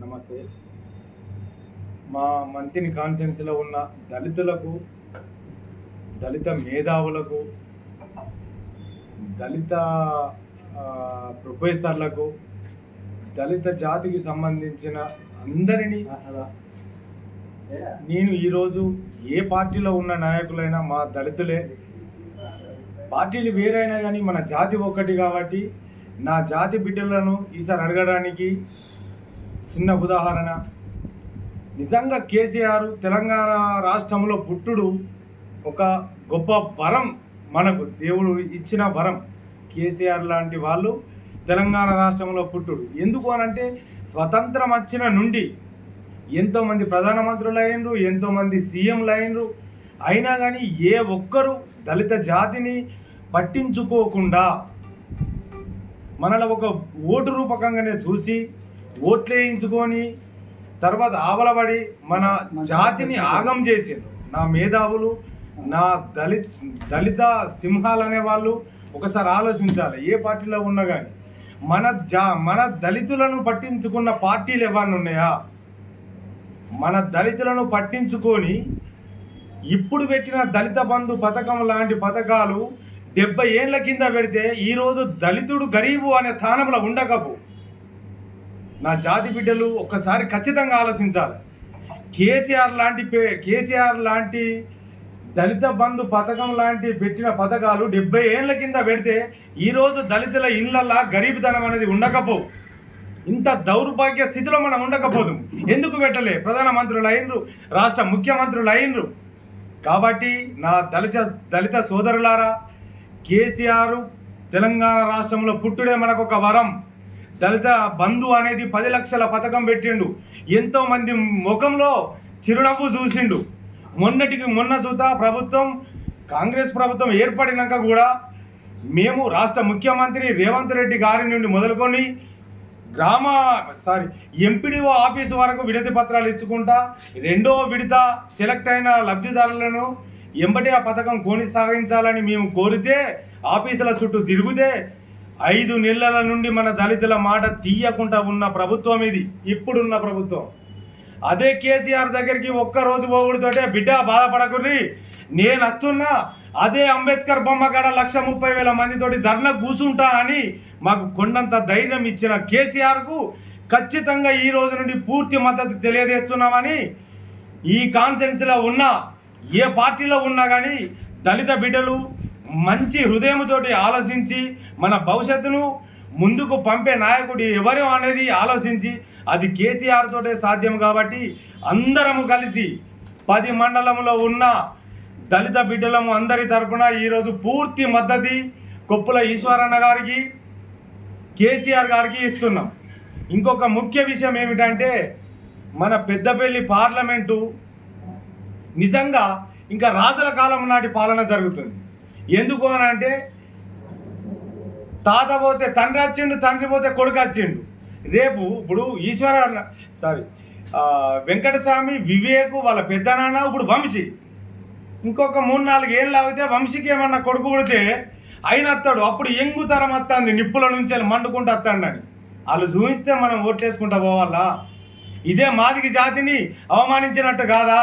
నమస్తే. మా మంతిని కాన్స్టిట్యున్సీలో ఉన్న దళితులకు, దళిత మేధావులకు, దళిత ప్రొఫెసర్లకు, దళిత జాతికి సంబంధించిన అందరినీ నేను ఈరోజు ఏ పార్టీలో ఉన్న నాయకులైనా మా దళితులే. పార్టీలు వేరైనా కానీ మన జాతి ఒక్కటి కాబట్టి నా జాతి బిడ్డలను ఈసారి అడగడానికి చిన్న ఉదాహరణ. నిజంగా కేసీఆర్ తెలంగాణ రాష్ట్రంలో పుట్టుడు ఒక గొప్ప వరం, మనకు దేవుడు ఇచ్చిన వరం. కేసీఆర్ లాంటి వాళ్ళు తెలంగాణ రాష్ట్రంలో పుట్టుడు ఎందుకు అనంటే, స్వతంత్రం వచ్చిన నుండి ఎంతోమంది ప్రధానమంత్రులు అయినరు, ఎంతోమంది సీఎంలు అయినరు. అయినా కానీ ఏ ఒక్కరు దళిత జాతిని పట్టించుకోకుండా మనలో ఒక ఓటు రూపకంగానే చూసి ఓట్లు వేయించుకొని తర్వాత ఆవలబడి మన జాతిని ఆగం చేసిండ్రు. నా మేధావులు, నా దళిత సింహాలు అనేవాళ్ళు ఒకసారి ఆలోచించాలి. ఏ పార్టీలో ఉన్నా కానీ మన దళితులను పట్టించుకున్న పార్టీలు ఏమన్నా ఉన్నాయా? మన దళితులను పట్టించుకొని ఇప్పుడు పెట్టిన దళిత బంధు పథకం లాంటి పథకాలు 70 ఏళ్ళ కింద పెడితే ఈరోజు దళితుడు గరీబు అనే స్థానంలో ఉండకపో. నా జాతి బిడ్డలు ఒక్కసారి ఖచ్చితంగా ఆలోచించాలి. కేసీఆర్ లాంటి దళిత బంధు పథకం లాంటి పెట్టిన పథకాలు 70 ఏళ్ళ కింద పెడితే ఈరోజు దళితుల ఇళ్లలా గరీబుతనం అనేది ఉండకపో. ఇంత దౌర్భాగ్య స్థితిలో మనం ఉండకపోదు. ఎందుకు పెట్టలే? ప్రధానమంత్రులు అయినరు, రాష్ట్ర ముఖ్యమంత్రులు అయినరు. కాబట్టి నా దళిత సోదరులారా, కేసీఆర్ తెలంగాణ రాష్ట్రంలో పుట్టుడే మనకు ఒక వరం. దళిత బంధు అనేది 10 లక్షల పథకం పెట్టిండు. ఎంతోమంది ముఖంలో చిరునవ్వు చూసిండు. మొన్న సుతా ప్రభుత్వం, కాంగ్రెస్ ప్రభుత్వం ఏర్పడినాక కూడా మేము రాష్ట్ర ముఖ్యమంత్రి రేవంత్ రెడ్డి గారి నుండి మొదలుకొని ఎంపీడీఓ ఆఫీసు వరకు విడతి పత్రాలు ఇచ్చుకుంటా, 2వ విడత సెలెక్ట్ అయిన లబ్ధిదారులను ఎంబటి ఆ పథకం కొనసాగించాలని మేము కోరితే, ఆఫీసుల చుట్టూ తిరిగితే 5 నెలల నుండి మన దళితుల మాట తీయకుండా ఉన్న ప్రభుత్వం ఇది, ఇప్పుడున్న ప్రభుత్వం. అదే కేసీఆర్ దగ్గరికి ఒక్కరోజు పోగుడుతోటే, బిడ్డ బాధపడకుర్రి, నేను వస్తున్నా, అదే అంబేద్కర్ బొమ్మ కాడ 1,30,000 మందితోటి ధర్నా కూసుంటా అని మాకు కొండంత ధైర్యం ఇచ్చిన కేసీఆర్కు ఖచ్చితంగా ఈ రోజు నుండి పూర్తి మద్దతు తెలియజేస్తున్నామని ఈ కాన్ఫరెన్స్లో ఉన్న ఏ పార్టీలో ఉన్నా కానీ దళిత బిడ్డలు మంచి హృదయంతోటి ఆలోచించి మన భవిష్యత్తును ముందుకు పంపే నాయకుడు ఎవరు అనేది ఆలోచించి, అది కేసీఆర్ తోటే సాధ్యం. కాబట్టి అందరము కలిసి 10 మండలంలో ఉన్న దళిత బిడ్డలము అందరి తరపున ఈరోజు పూర్తి మద్దతు కొప్పుల ఈశ్వరన్న గారికి, కేసీఆర్ గారికి ఇస్తున్నాం. ఇంకొక ముఖ్య విషయం ఏమిటంటే, మన పెద్దపల్లి పార్లమెంటు నిజంగా ఇంకా రాజుల కాలం నాటి పాలన జరుగుతుంది. ఎందుకు అని అంటే, తాత పోతే తండ్రి వచ్చిండు, తండ్రి పోతే కొడుకు వచ్చిండు. రేపు ఇప్పుడు వెంకటస్వామి, వివేకు వాళ్ళ పెద్దనాన్న, ఇప్పుడు వంశీ, ఇంకొక 3-4 ఏళ్ళు ఆగితే వంశీకి ఏమన్నా కొడుకు పుడితే ఆయన వస్తాడు. అప్పుడు ఎంగు తరం వస్తుంది, నిప్పుల నుంచి మండుకుంటూ వస్తాడని వాళ్ళు చూపిస్తే మనం ఓట్లేసుకుంటా పోవాలా? ఇదే మాదిగ జాతిని అవమానించినట్టు కాదా?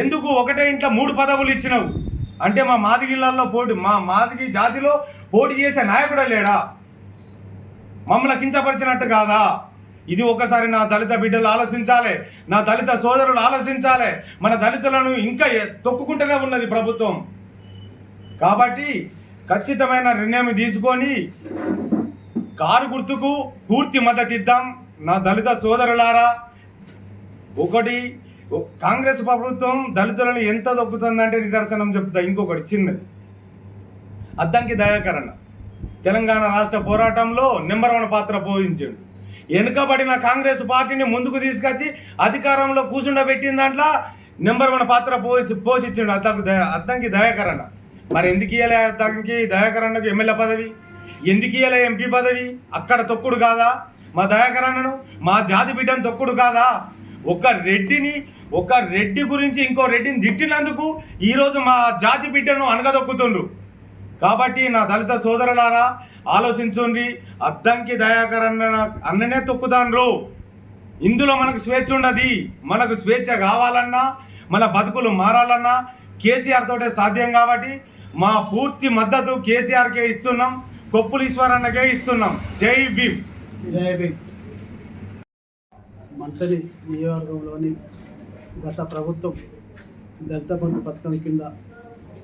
ఎందుకు ఒకటే ఇంట్లో 3 పదవులు ఇచ్చినావు అంటే మా మాదిగిళ్ళల్లో మా మాదిగి జాతిలో పోటీ చేసే నాయకుడే లేడా? మమ్మల్ని కించపరిచినట్టు కాదా? ఇది ఒకసారి నా దళిత బిడ్డలు ఆలోచించాలి, నా దళిత సోదరులు ఆలోచించాలి. మన దళితులను ఇంకా తొక్కుకుంటూనే ఉన్నది ప్రభుత్వం. కాబట్టి ఖచ్చితమైన నిర్ణయం తీసుకొని కారు గుర్తుకు పూర్తి మద్దతు ఇద్దాం. నా దళిత సోదరులారా, ఒకటి, కాంగ్రెస్ ప్రభుత్వం దళితులను ఎంత దొక్కుతుందంటే నిదర్శనం చెప్తా. ఇంకొకటి చిన్నది, అద్దంకి దయాకర్ అన్న తెలంగాణ రాష్ట్ర పోరాటంలో నెంబర్ 1 పాత్ర పోషించాడు. వెనుకబడిన కాంగ్రెస్ పార్టీని ముందుకు తీసుకొచ్చి అధికారంలో కూర్చుండబెట్టిన దాంట్లో నెంబర్ 1 పాత్ర పోషించాడు అద్దంకి దయాకర్ అన్న. మరి ఎందుకు ఇవ్వలే అద్దంకి దయాకర్ అన్నకు ఎమ్మెల్యే పదవి? ఎందుకు ఇవ్వలే ఎంపీ పదవి? అక్కడ తొక్కుడు కాదా? మా దయాకర్ అన్నను, మా జాతి బిడ్డను తొక్కుడు కాదా? ఒక రెడ్డి గురించి ఇంకో రెడ్డిని తిట్టినందుకు ఈరోజు మా జాతి బిడ్డను అనగదొక్కుతుండ్రు. కాబట్టి నా దళిత సోదరులారా ఆలోచించుండ్రి. అద్దంకి దయాకర్ అన్ననే తొక్కుతాండ్రు. ఇందులో మనకు స్వేచ్ఛ ఉండదు. మనకు స్వేచ్ఛ కావాలన్నా, మన బతుకులు మారాలన్నా కేసీఆర్ తోటే సాధ్యం. కాబట్టి మా పూర్తి మద్దతు కేసీఆర్కే ఇస్తున్నాం, కొప్పుల ఈశ్వరన్నకే ఇస్తున్నాం. జై భీమ్. జై భీమ్. మంత్రి నియోజకవర్గంలోని గత ప్రభుత్వం దళిత బంధు పథకం కింద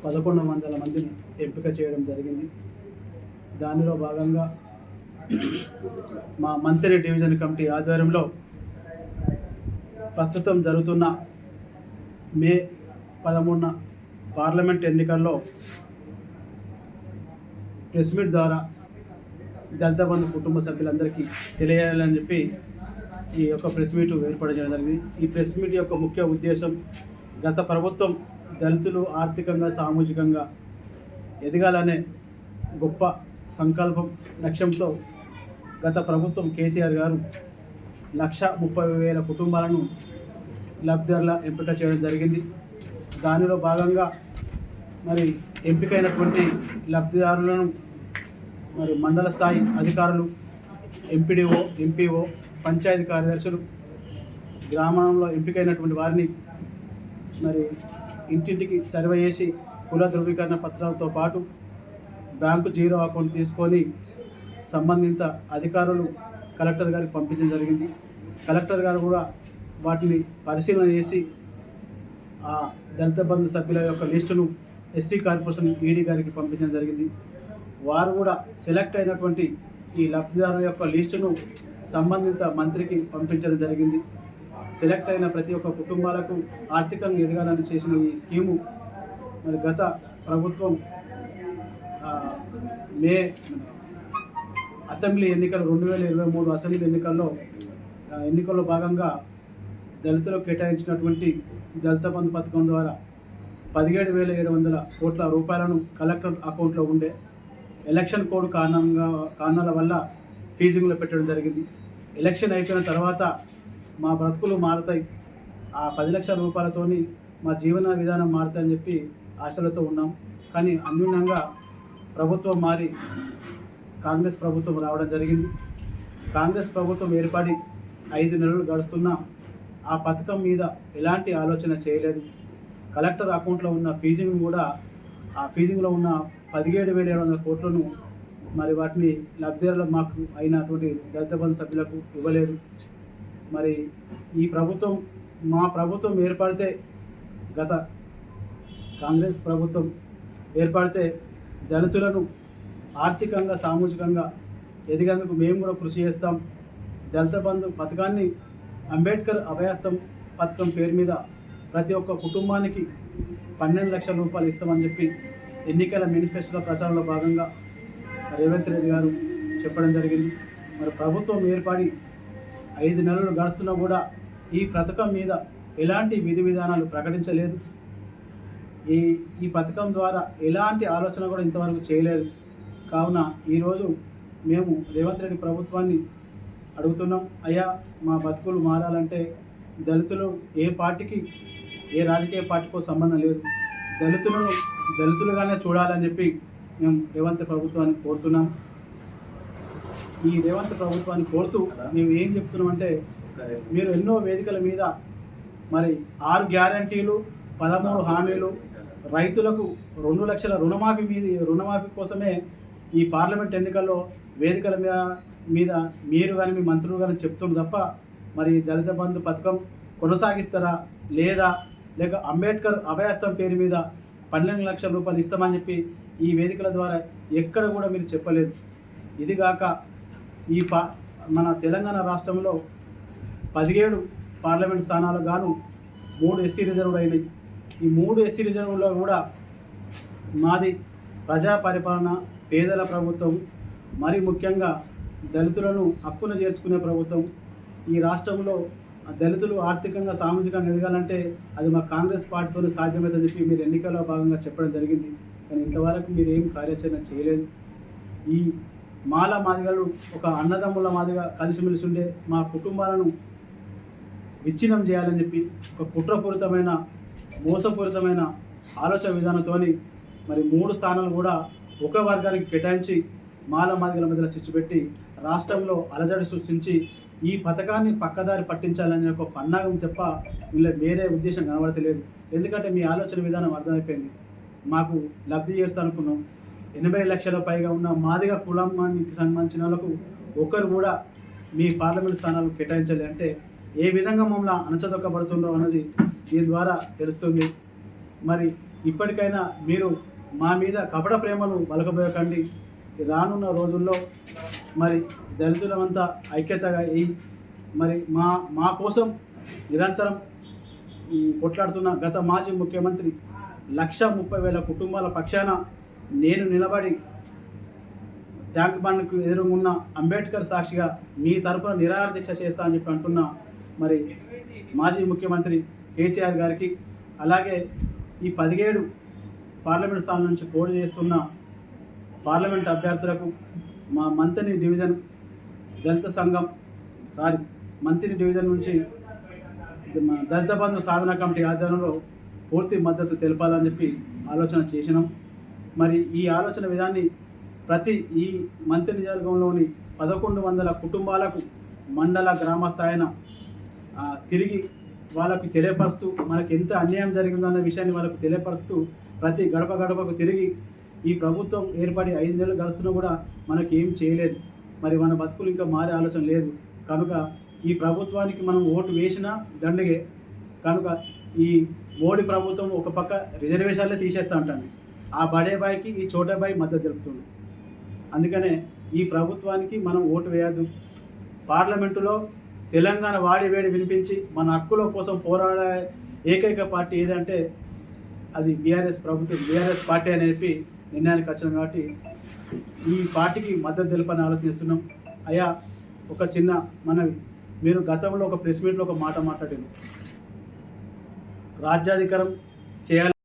1100 మందిని ఎంపిక చేయడం జరిగింది. దానిలో భాగంగా మా మంత్రి డివిజన్ కమిటీ ఆధ్వర్యంలో ప్రస్తుతం జరుగుతున్న మే 13 పార్లమెంట్ ఎన్నికల్లో ప్రెస్ మీట్ ద్వారా దళిత బంధు కుటుంబ సభ్యులందరికీ తెలియాలని చెప్పి ఈ యొక్క ప్రెస్ మీట్ ఏర్పాటు చేయడం జరిగింది. ఈ ప్రెస్ మీట్ యొక్క ముఖ్య ఉద్దేశం, గత ప్రభుత్వం దళితులు ఆర్థికంగా సామాజికంగా ఎదగాలనే గొప్ప సంకల్పం లక్ష్యంతో గత ప్రభుత్వం కేసీఆర్ గారు 1,30,000 కుటుంబాలను లబ్ధిదారుల ఎంపిక చేయడం జరిగింది. దానిలో భాగంగా మరి ఎంపికైనటువంటి లబ్ధిదారులను మరి మండల స్థాయి అధికారులు, ఎంపీడీఓ, ఎంపీఓ, పంచాయతీ కార్యదర్శులు, గ్రామంలో ఎంపికైనటువంటి వారిని మరి ఇంటింటికి సర్వే చేసి కుల ధృవీకరణ పత్రాలతో పాటు బ్యాంకు జీరో అకౌంట్ తీసుకొని సంబంధిత అధికారులు కలెక్టర్ గారికి పంపించడం జరిగింది. కలెక్టర్ గారు కూడా వాటిని పరిశీలన చేసి ఆ దళిత బంధు సభ్యుల యొక్క లిస్టును ఎస్సీ కార్పొరేషన్ ఈడీ గారికి పంపించడం జరిగింది. వారు కూడా సెలెక్ట్ అయినటువంటి ఈ లబ్ధిదారుల యొక్క లిస్టును సంబంధిత మంత్రికి పంపించడం జరిగింది. సెలెక్ట్ అయిన ప్రతి ఒక్క కుటుంబాలకు ఆర్థికంగా ఎదగాలని చేసిన ఈ స్కీము మరి గత ప్రభుత్వం మే అసెంబ్లీ ఎన్నికలు 2023 అసెంబ్లీ ఎన్నికల్లో భాగంగా దళితులకు కేటాయించినటువంటి దళిత బంధు పథకం ద్వారా 17,700 కోట్ల రూపాయలను కలెక్టర్ అకౌంట్లో ఉండే ఎలక్షన్ కోడ్ కారణాల వల్ల ఫీజింగ్లో పెట్టడం జరిగింది. ఎలక్షన్ అయిపోయిన తర్వాత మా బ్రతుకులు మారుతాయి, ఆ 10 లక్షల రూపాయలతోని మా జీవన విధానం మారుతాయని చెప్పి ఆశలతో ఉన్నాం. కానీ అన్యూన్యంగా ప్రభుత్వం మారి కాంగ్రెస్ ప్రభుత్వం రావడం జరిగింది. కాంగ్రెస్ ప్రభుత్వం ఏర్పడి 5 నెలలు గడుస్తున్నా ఆ పథకం మీద ఎలాంటి ఆలోచన చేయలేదు. కలెక్టర్ అకౌంట్లో ఉన్న ఫీజింగ్ కూడా, ఆ ఫీజింగ్లో ఉన్న 17,700 కోట్లను మరి వాటిని లబ్ధిదారులు మాకు అయినటువంటి దళిత బంధు సభ్యులకు ఇవ్వలేదు. మరి ఈ ప్రభుత్వం, మా ప్రభుత్వం ఏర్పడితే, గత కాంగ్రెస్ ప్రభుత్వం ఏర్పడితే దళితులను ఆర్థికంగా సామాజికంగా ఎదిగేందుకు మేము కూడా కృషి చేస్తాం. దళిత బంధు పథకాన్ని అంబేద్కర్ అభయాస్తం పథకం పేరు మీద ప్రతి ఒక్క కుటుంబానికి 12 లక్షల రూపాయలు ఇస్తామని చెప్పి ఎన్నికల మేనిఫెస్టోలో ప్రచారంలో భాగంగా రేవంత్ రెడ్డి గారు చెప్పడం జరిగింది. మరి ప్రభుత్వం ఏర్పడి 5 నెలలు గడుస్తున్నా కూడా ఈ పథకం మీద ఎలాంటి విధి విధానాలు ప్రకటించలేదు. ఈ పథకం ద్వారా ఎలాంటి ఆలోచన కూడా ఇంతవరకు చేయలేదు. కావున ఈరోజు మేము రేవంత్ రెడ్డి ప్రభుత్వాన్ని అడుగుతున్నాం, అయ్యా మా బతుకులు మారాలంటే దళితులు ఏ పార్టీకి, ఏ రాజకీయ పార్టీకో సంబంధం లేదు, దళితులను దళితులుగానే చూడాలని చెప్పి మేము రేవంత్ ప్రభుత్వాన్ని కోరుతున్నాం. ఈ రేవంత్ ప్రభుత్వాన్ని కోరుతూ మేము ఏం చెప్తున్నామంటే, మీరు ఎన్నో వేదికల మీద మరి 6 గ్యారంటీలు, 13 హామీలు, రైతులకు 2 లక్షల రుణమాఫీ కోసమే ఈ పార్లమెంట్ ఎన్నికల్లో వేదికల మీద మీరు కానీ మీ మంత్రులు కానీ చెప్తున్నారు తప్ప మరి దళిత బంధు పథకం కొనసాగిస్తారా లేక అంబేద్కర్ అభయాస్తం పేరు మీద 12 లక్షల రూపాయలు ఇస్తామని చెప్పి ఈ వేదికల ద్వారా ఎక్కడ కూడా మీరు చెప్పలేదు. ఇదిగాక మన తెలంగాణ రాష్ట్రంలో 17 పార్లమెంట్ స్థానాలకు గాను 3 ఎస్సీ రిజర్వులు అయినాయి. ఈ 3 ఎస్సీ రిజర్వుల్లో కూడా మాది ప్రజా పరిపాలన, పేదల ప్రభుత్వం, మరి ముఖ్యంగా దళితులను హక్కును చేర్చుకునే ప్రభుత్వం. ఈ రాష్ట్రంలో దళితులు ఆర్థికంగా సామాజికంగా ఎదగాలంటే అది మా కాంగ్రెస్ పార్టీతోనే సాధ్యమవుతుందని చెప్పి మీరు ఎన్నికల్లో భాగంగా చెప్పడం జరిగింది. కానీ ఇంతవరకు మీరు ఏం కార్యాచరణ చేయలేదు. ఈ మాల మాదిగలు ఒక అన్నదమ్ముల మాదిగా కలిసిమెలిసి ఉండే మా కుటుంబాలను విచ్ఛిన్నం చేయాలని చెప్పి ఒక కుట్రపూరితమైన, మోసపూరితమైన ఆలోచన విధానంతో మరి 3 స్థానాలు కూడా ఒక వర్గానికి కేటాయించి మాల మాదిగల మధ్యలో చిచ్చుపెట్టి రాష్ట్రంలో అలజడి సృష్టించి ఈ పథకాన్ని పక్కదారి పట్టించాలనే ఒక పన్నాగం చెప్ప వీళ్ళ వేరే ఉద్దేశం కనబడతలేదు. ఎందుకంటే మీ ఆలోచన విధానం అర్థమైపోయింది. మాకు లబ్ధి చేస్తా అనుకున్నాం. 80 లక్షల పైగా ఉన్న మాదిగ కులానికి సంబంధించిన వాళ్ళకు ఒక్కరు కూడా మీ పార్లమెంట్ స్థానాలు కేటాయించాలి అంటే ఏ విధంగా మమ్మల్ని అణచదొక్కబడుతుందో అన్నది దీని ద్వారా తెలుస్తుంది. మరి ఇప్పటికైనా మీరు మా మీద కపట ప్రేమలు వలకబోయకండి. రానున్న రోజుల్లో మరి దళితులమంతా ఐక్యతగా మరి మా కోసం నిరంతరం కొట్లాడుతున్న గత మాజీ ముఖ్యమంత్రి 1,30,000 కుటుంబాల పక్షాన నేను నిలబడి ట్యాంక్ బండ్కు ఎదురుగున్న అంబేద్కర్ సాక్షిగా మీ తరపున నిరాహార దీక్ష చేస్తా అని చెప్పి అంటున్న మరి మాజీ ముఖ్యమంత్రి కేసీఆర్ గారికి, అలాగే ఈ 17 పార్లమెంట్ స్థానం నుంచి పోటీ చేస్తున్న పార్లమెంట్ అభ్యర్థులకు మా మంత్రి డివిజన్ దళిత సంఘం మంత్రి డివిజన్ నుంచి దళిత బంధు సాధన కమిటీ ఆధ్వర్యంలో పూర్తి మద్దతు తెలపాలని చెప్పి ఆలోచన చేసినాం. మరి ఈ ఆలోచన విధాన్ని ప్రతి ఈ మంత్రి నియోజకవర్గంలోని 1,100 కుటుంబాలకు మండల గ్రామ స్థాయిన తిరిగి వాళ్ళకి తెలియపరుస్తూ మనకి ఎంత అన్యాయం జరిగిందన్న విషయాన్ని వాళ్ళకు తెలియపరుస్తూ ప్రతి గడప గడపకు తిరిగి ఈ ప్రభుత్వం ఏర్పడి 5 నెలలు గడుస్తున్నా కూడా మనకి ఏం చేయలేదు. మరి మన బతుకులు ఇంకా మారే ఆలోచన లేదు. కనుక ఈ ప్రభుత్వానికి మనం ఓటు వేసినా దండగే. కనుక ఈ మోడీ ప్రభుత్వం ఒక పక్క రిజర్వేషన్లే తీసేస్తా అంటాను. ఆ బడే బాయికి ఈ చోటే బాయి మద్దతు తెలుపుతుంది. అందుకనే ఈ ప్రభుత్వానికి మనం ఓటు వేయద్దు. పార్లమెంటులో తెలంగాణ వాడి వేడి వినిపించి మన హక్కుల కోసం పోరాడే ఏకైక పార్టీ ఏదంటే అది బీఆర్ఎస్ ప్రభుత్వం, బీఆర్ఎస్ పార్టీ అని చెప్పి నిర్ణయానికి వచ్చినాం. కాబట్టి ఈ పార్టీకి మద్దతు తెలపని ఆలోచిస్తున్నాం. అయ్యా, ఒక చిన్న మనవి, మీరు గతంలో ఒక ప్రెస్ మీట్లో ఒక మాట మాట్లాడారు, రాజ్యాధికారం చేయాలి.